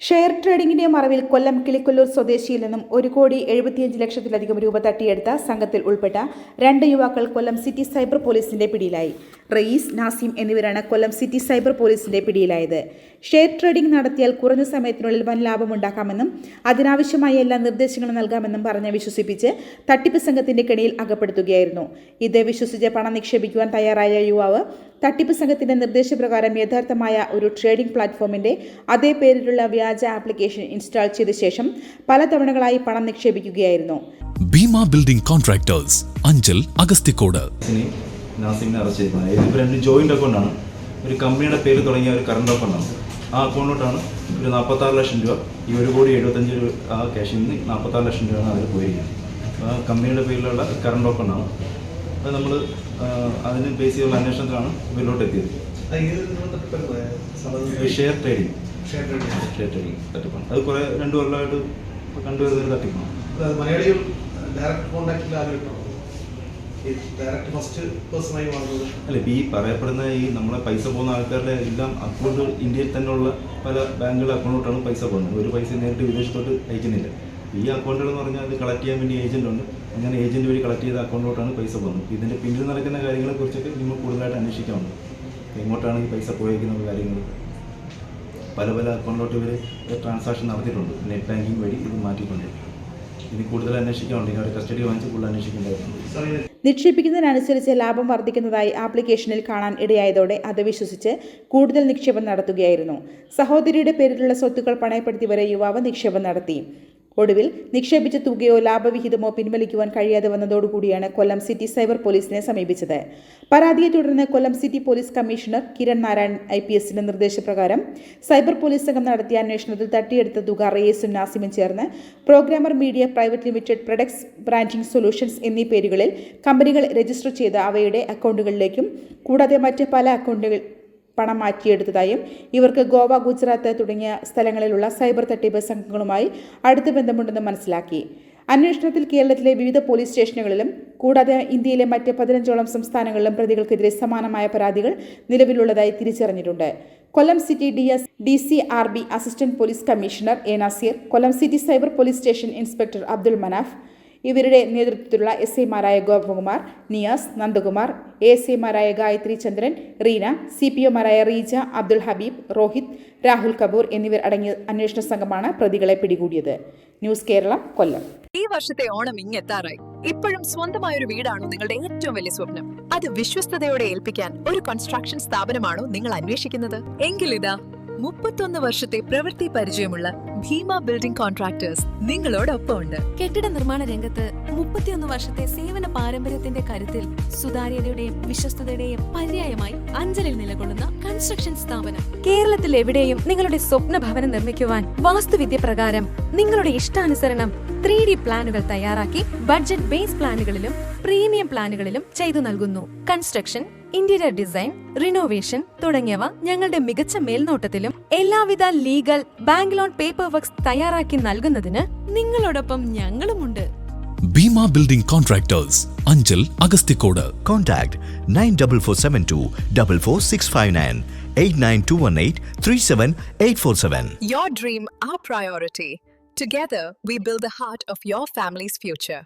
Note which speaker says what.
Speaker 1: Share ട്രേഡിംഗിന്റെ മറവിൽ കൊല്ലം കിളിക്കൊല്ലൂർ സ്വദേശിയിൽ നിന്നും 1,75,00,000 രൂപ തട്ടിയെടുത്ത സംഘത്തിൽ ഉൾപ്പെട്ട 2 യുവാക്കൾ കൊല്ലം സിറ്റി സൈബർ പോലീസിന്റെ പിടിയിലായി. റയീസ്, നാസിം എന്നിവരാണ് കൊല്ലം സിറ്റി സൈബർ പോലീസിന്റെ പിടിയിലായത്. ഷെയർ ട്രേഡിംഗ് നടത്തിയാൽ കുറഞ്ഞ സമയത്തിനുള്ളിൽ വൻ ലാഭമുണ്ടാക്കാമെന്നും അതിനാവശ്യമായ എല്ലാ നിർദ്ദേശങ്ങളും നൽകാമെന്നും പറഞ്ഞ് വിശ്വസിപ്പിച്ച് തട്ടിപ്പ് സംഘത്തിന്റെ കെണിയിൽ അകപ്പെടുത്തുകയായിരുന്നു. ഇത് വിശ്വസിച്ച് പണം നിക്ഷേപിക്കുവാൻ തയ്യാറായ യുവാവ് തട്ടിപ്പ് സംഘത്തിന്റെ നിർദ്ദേശപ്രകാരം യഥാർത്ഥമായ ഒരു ട്രേഡിംഗ് പ്ലാറ്റ്ഫോമിന്റെ അതേ പേരിലുള്ള വ്യാജ ആപ്ലിക്കേഷൻ ഇൻസ്റ്റാൾ ചെയ്ത ശേഷം പല തവണകളായി പണം നിക്ഷേപിക്കുകയായിരുന്നു.
Speaker 2: Bhima building contractors, Anchal, Agasthikode.
Speaker 3: നാസിമിനെ അറസ്റ്റ് ചെയ്തിരിക്കുന്നത്. ഇത് രണ്ട് ജോയിൻ്റ് അക്കൗണ്ടാണ്. ഒരു കമ്പനിയുടെ പേര് തുടങ്ങിയ ഒരു കറണ്ട് അക്കൗണ്ടാണ്. ആ അക്കൗണ്ടിലോട്ടാണ് ഒരു 46 ലക്ഷം രൂപ, ഈ 1,75,00,000 ആ ക്യാഷിൽ നിന്ന് 46 ലക്ഷം രൂപയാണ് അതിൽ പോയിരിക്കുന്നത്. ആ കമ്പനിയുടെ പേരിലുള്ള കറണ്ട് അക്കൗണ്ടാണ്. അത് നമ്മൾ അതിന് ബേസ് ചെയ്തുള്ള അന്വേഷണത്തിലാണ് ഇവരിലോട്ട് എത്തിയത്. ഷെയർ ട്രേഡിംഗ് തട്ടിപ്പാണ്. അത് കുറേ 2 കൊല്ലമായിട്ട് കണ്ടുവരുന്നൊരു തട്ടിപ്പാണ്. അല്ല, ഈ പറയപ്പെടുന്ന ഈ നമ്മളെ പൈസ പോകുന്ന ആൾക്കാരുടെ എല്ലാം അക്കൗണ്ട് ഇന്ത്യയിൽ തന്നെയുള്ള പല ബാങ്കുകളുടെ അക്കൗണ്ടിലോട്ടാണ് പൈസ പോകുന്നത്. ഒരു പൈസ നേരിട്ട് വിദേശത്തോട്ട് അയക്കുന്നില്ല. ഈ അക്കൗണ്ടുകൾ എന്ന് പറഞ്ഞാൽ അത് കളക്ട് ചെയ്യാൻ വേണ്ടി ഏജന്റ് ഉണ്ട്. അങ്ങനെ ഏജന്റ് വഴി കളക്ട് ചെയ്ത അക്കൗണ്ടിലോട്ടാണ് പൈസ പോകുന്നത്. ഇതിൻ്റെ പിന്നിൽ നടക്കുന്ന കാര്യങ്ങളെക്കുറിച്ചൊക്കെ നമ്മൾ കൂടുതലായിട്ട് അന്വേഷിക്കാറുണ്ട്. എങ്ങോട്ടാണ് ഈ പൈസ പോയിരിക്കുന്ന കാര്യങ്ങൾ. പല അക്കൗണ്ടിലോട്ട് ഇവർ ട്രാൻസാക്ഷൻ നടത്തിയിട്ടുണ്ട്. നെറ്റ് ബാങ്കിങ് വഴി ഇത് മാറ്റിയിട്ടുണ്ട്. ഇനി കൂടുതൽ അന്വേഷിക്കാറുണ്ട്. ഇനി അവരുടെ കസ്റ്റഡി വാങ്ങിച്ച് കൂടുതൽ അന്വേഷിക്കേണ്ടതായിട്ടുണ്ട്.
Speaker 1: നിക്ഷേപിക്കുന്നതിനനുസരിച്ച് ലാഭം വർദ്ധിക്കുന്നതായി ആപ്ലിക്കേഷനിൽ കാണാൻ ഇടയായതോടെ അത് വിശ്വസിച്ച് കൂടുതൽ നിക്ഷേപം നടത്തുകയായിരുന്നു. സഹോദരിയുടെ പേരിലുള്ള സ്വത്തുക്കൾ പണയപ്പെടുത്തി വരെ യുവാവ് നിക്ഷേപം നടത്തി. ഒടുവിൽ നിക്ഷേപിച്ച തുകയോ ലാഭവിഹിതമോ പിൻവലിക്കുവാൻ കഴിയാതെ വന്നതോടുകൂടിയാണ് കൊല്ലം സിറ്റി സൈബർ പോലീസിനെ സമീപിച്ചത്. പരാതിയെ തുടർന്ന് Kollam city police commissioner Kiran Narayan IPSന്റെ നിർദ്ദേശപ്രകാരം സൈബർ പോലീസ് സംഘം നടത്തിയ അന്വേഷണത്തിൽ തട്ടിയെടുത്ത തുക റയീസും നാസിമും ചേർന്ന് programmer media private limited, products branching solutions എന്നീ പേരുകളിൽ കമ്പനികൾ രജിസ്റ്റർ ചെയ്ത് അവയുടെ അക്കൗണ്ടുകളിലേക്കും കൂടാതെ മറ്റ് പല അക്കൗണ്ടുകൾ പണം മാറ്റിയെടുത്തതായും ഇവർക്ക് ഗോവ, ഗുജറാത്ത് തുടങ്ങിയ സ്ഥലങ്ങളിലുള്ള സൈബർ തട്ടിപ്പ് സംഘങ്ങളുമായി അടുത്ത ബന്ധമുണ്ടെന്ന് മനസ്സിലാക്കി. അന്വേഷണത്തിൽ കേരളത്തിലെ വിവിധ പോലീസ് സ്റ്റേഷനുകളിലും കൂടാതെ ഇന്ത്യയിലെ മറ്റ് 15ഓളം സംസ്ഥാനങ്ങളിലും പ്രതികൾക്കെതിരെ സമാനമായ പരാതികൾ നിലവിലുള്ളതായി തിരിച്ചറിഞ്ഞിട്ടുണ്ട്. Kollam city DCRB assistant police commissioner A. Naseer, Kollam city cyber police station inspector Abdul Manaf, ഇവരുടെ നേതൃത്വത്തിലുള്ള SIമാരായ ഗോപകുമാർ, നിയാസ്, നന്ദകുമാർ, ASIമാരായ ഗായത്രി ചന്ദ്രൻ, റീന, CPOമാരായ റീജ, അബ്ദുൾ ഹബീബ്, രോഹിത്, രാഹുൽ കപൂർ എന്നിവർ അടങ്ങിയ അന്വേഷണ സംഘമാണ് പ്രതികളെ പിടികൂടിയത്. ന്യൂസ് കേരളം, കൊല്ലം.
Speaker 4: ഈ വർഷത്തെ ഓണം ഇങ്ങെത്താറായി. ഇപ്പോഴും സ്വന്തമായൊരു വീടാണോ നിങ്ങളുടെ ഏറ്റവും വലിയ സ്വപ്നം? അത് വിശ്വസ്തയോടെ ഏൽപ്പിക്കാൻ ഒരു കൺസ്ട്രക്ഷൻ സ്ഥാപനമാണോ നിങ്ങൾ അന്വേഷിക്കുന്നത്? എങ്കിലിതാ 31 വർഷത്തെ പ്രവൃത്തി പരിചയമുള്ള ഭീമ ബിൽഡിംഗ് കോൺട്രാക്ടേഴ്സ് നിങ്ങളോടൊപ്പം ഉണ്ട്.
Speaker 5: കെട്ടിട നിർമ്മാണ രംഗത്ത് 31 വർഷത്തെ സേവന പാരമ്പര്യത്തിന്റെ കരുത്തിൽ സുതാര്യതയുടെയും വിശ്വസ്തതയുടെയും പര്യായമായി അഞ്ചലിൽ നിലകൊള്ളുന്ന കൺസ്ട്രക്ഷൻ സ്ഥാപനം. കേരളത്തിൽ എവിടെയും നിങ്ങളുടെ സ്വപ്ന ഭവനം നിർമ്മിക്കുവാൻ വാസ്തുവിദ്യ പ്രകാരം നിങ്ങളുടെ ഇഷ്ടാനുസരണം 3D പ്ലാനുകൾ തയ്യാറാക്കി ബഡ്ജറ്റ് ബേസ് പ്ലാനുകളിലും പ്രീമിയം പ്ലാനുകളിലും ചെയ്തു നൽകുന്നു. കൺസ്ട്രക്ഷൻ, ഇന്റീരിയർ ഡിസൈൻ, റിനോവേഷൻ തുടങ്ങിയവ ഞങ്ങളുടെ മികച്ച മേൽനോട്ടത്തിലും എല്ലാവിധ legal, bank loan, paper works തയ്യാറാക്കി നൽകുന്നതിന് നിങ്ങളോടൊപ്പം ഞങ്ങളുമുണ്ട്.
Speaker 2: Bhima building contractors, Anchal, Agasthikode.
Speaker 6: Contact 94472 44659 89218 37847.
Speaker 4: Your dream, our priority. Together, we build the heart of your family's future.